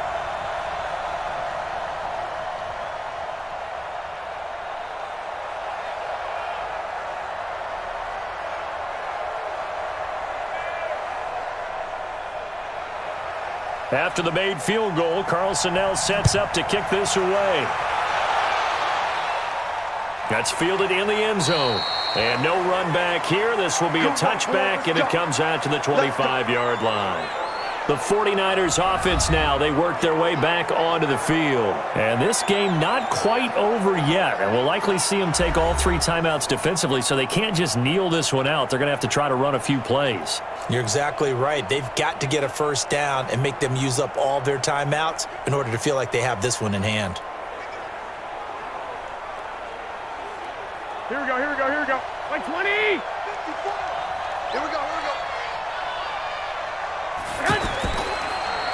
After the made field goal, Carlson now sets up to kick this away. That's fielded in the end zone. And no run back here. This will be a touchback, and it comes out to the 25-yard line. The 49ers offense now, they work their way back onto the field. And this game not quite over yet. And we'll likely see them take all 3 timeouts defensively, so they can't just kneel this one out. They're going to have to try to run a few plays. You're exactly right. They've got to get a 1st down and make them use up all their timeouts in order to feel like they have this one in hand. Here we go, here we go, here we go. Like 20! Here we go, here we go.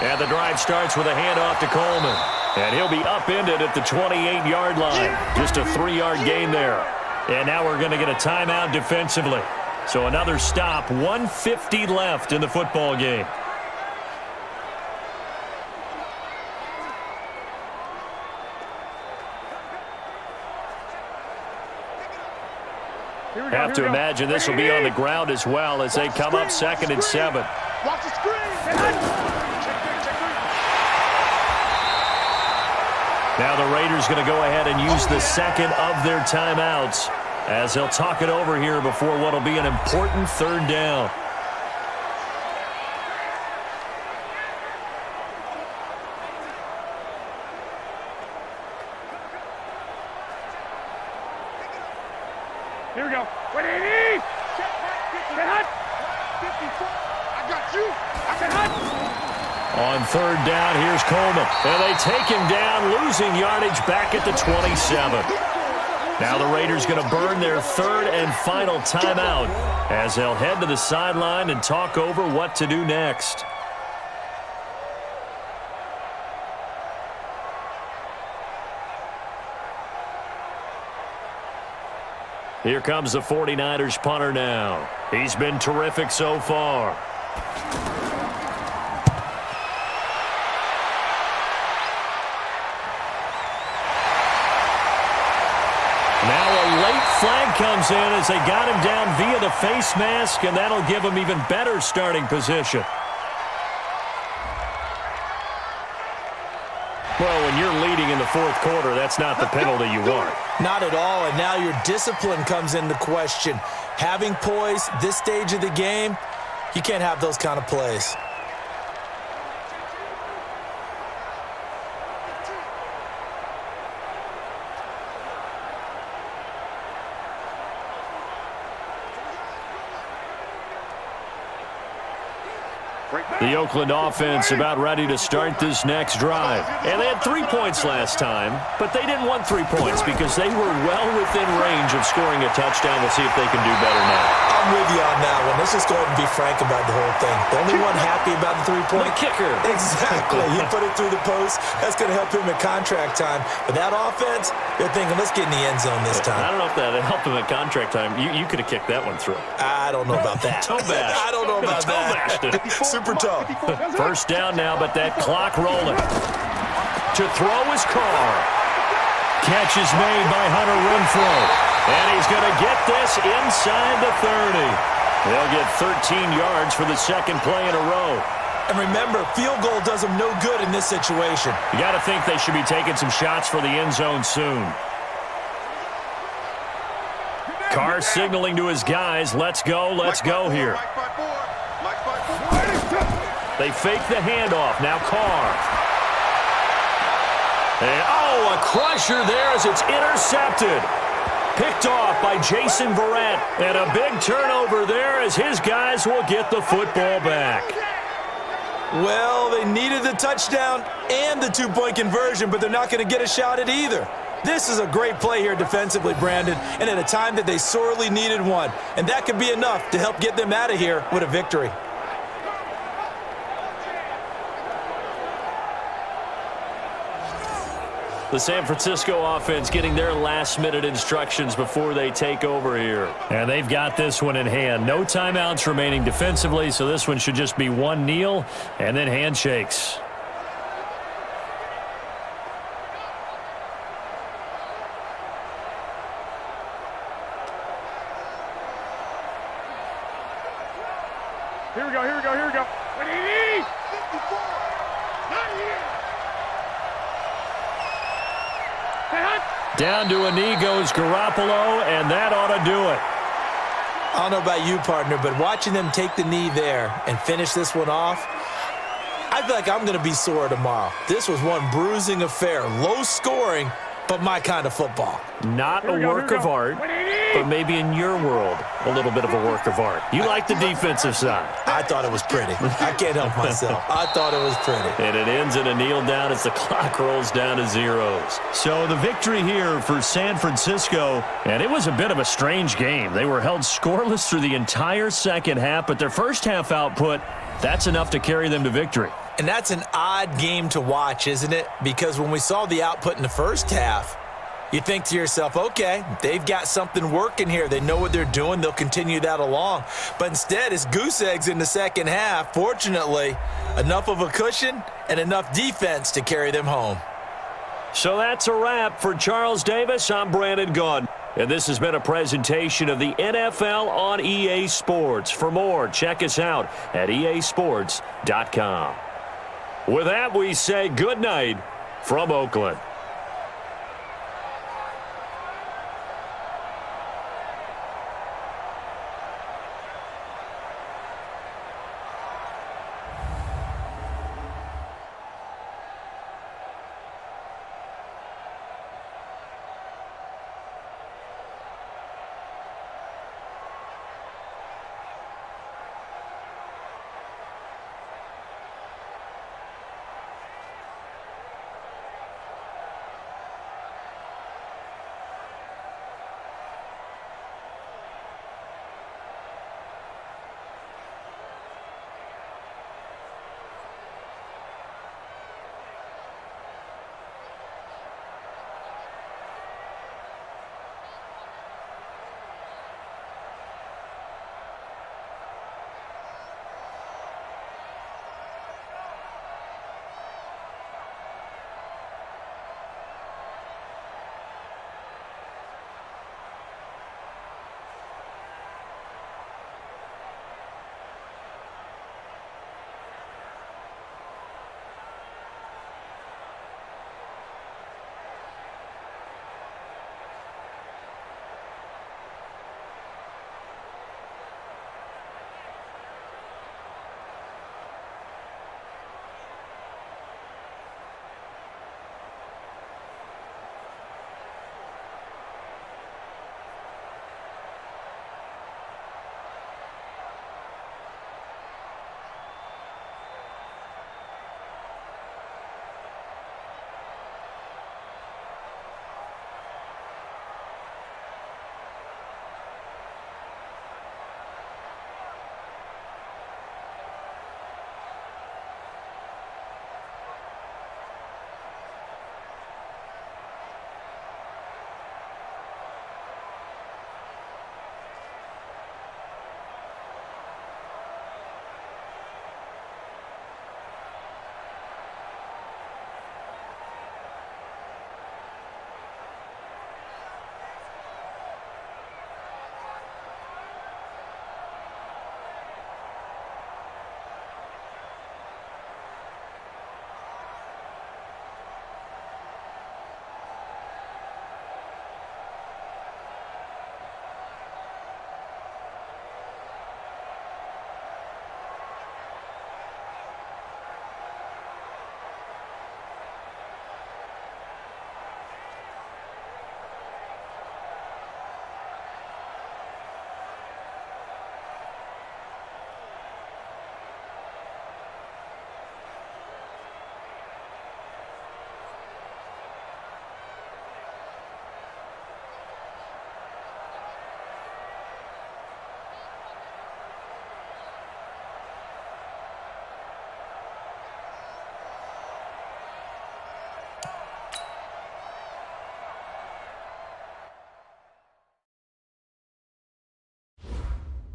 And the drive starts with a handoff to Coleman. And he'll be upended at the 28-yard line. Just a 3-yard gain there. And now we're going to get a timeout defensively. So another stop, 1:50 left in the football game. Have to imagine this will be on the ground as well as they come up 2nd and 7. Watch the screen. Now the Raiders going to go ahead and use the 2nd of their timeouts as they'll talk it over here before what will be an important 3rd down. On third down, here's Coleman. And they take him down, losing yardage back at the 27. Now the Raiders going to burn their third and final timeout as they'll head to the sideline and talk over what to do next. Here comes the 49ers punter now. He's been terrific so far. Now a late flag comes in as they got him down via the face mask, and that'll give him even better starting position. Well, when you're leading in the fourth quarter, that's not the penalty you want. Not at all, and now your discipline comes into question. Having poise this stage of the game, you can't have those kind of plays. The Oakland offense about ready to start this next drive. And they had 3 points last time, but they didn't want 3 points because they were well within range of scoring a touchdown. We'll see if they can do better now. I'm with you on that one. Let's just go ahead and be frank about the whole thing. The only one happy about the 3-point? The kicker. Exactly. He put it through the post. That's going to help him at contract time. But that offense, they're thinking, let's get in the end zone this time. I don't know if that helped him at contract time. You could have kicked that one through. I don't know about that. Toe bash. I don't know about that. Toe bashed it. Super tough. First down now, but that clock rolling. To throw is Carr. Catch is made by Hunter Renfrow. And he's going to get this inside the 30. They'll get 13 yards for the second play in a row. And remember, field goal does them no good in this situation. You got to think they should be taking some shots for the end zone soon. Carr signaling to his guys, let's go here. They fake the handoff. Now Carr. And, a crusher there as it's intercepted. Picked off by Jason Verrett. And a big turnover there as his guys will get the football back. Well, they needed the touchdown and the 2-point conversion, but they're not going to get a shot at either. This is a great play here defensively, Brandon, and at a time that they sorely needed one. And that could be enough to help get them out of here with a victory. The San Francisco offense getting their last-minute instructions before they take over here. And they've got this one in hand. No timeouts remaining defensively, so this one should just be one kneel and then handshakes. Here we go. What do you need? 54. Not here. Down to a knee goes Garoppolo, and that ought to do it. I don't know about you, partner, but watching them take the knee there and finish this one off, I feel like I'm going to be sore tomorrow. This was one bruising affair. Low scoring, but my kind of football. Not a work of art, but maybe in your world, a little bit of a work of art. You like the defensive side. I thought it was pretty. I can't help myself. I thought it was pretty. And it ends in a kneel down as the clock rolls down to zeros. So the victory here for San Francisco, and it was a bit of a strange game. They were held scoreless through the entire second half, but their first half output, that's enough to carry them to victory. And that's an odd game to watch, isn't it? Because when we saw the output in the first half, you think to yourself, okay, they've got something working here. They know what they're doing. They'll continue that along. But instead, it's goose eggs in the second half. Fortunately, enough of a cushion and enough defense to carry them home. So that's a wrap for Charles Davis. I'm Brandon Gaudin. And this has been a presentation of the NFL on EA Sports. For more, check us out at easports.com. With that, we say good night from Oakland.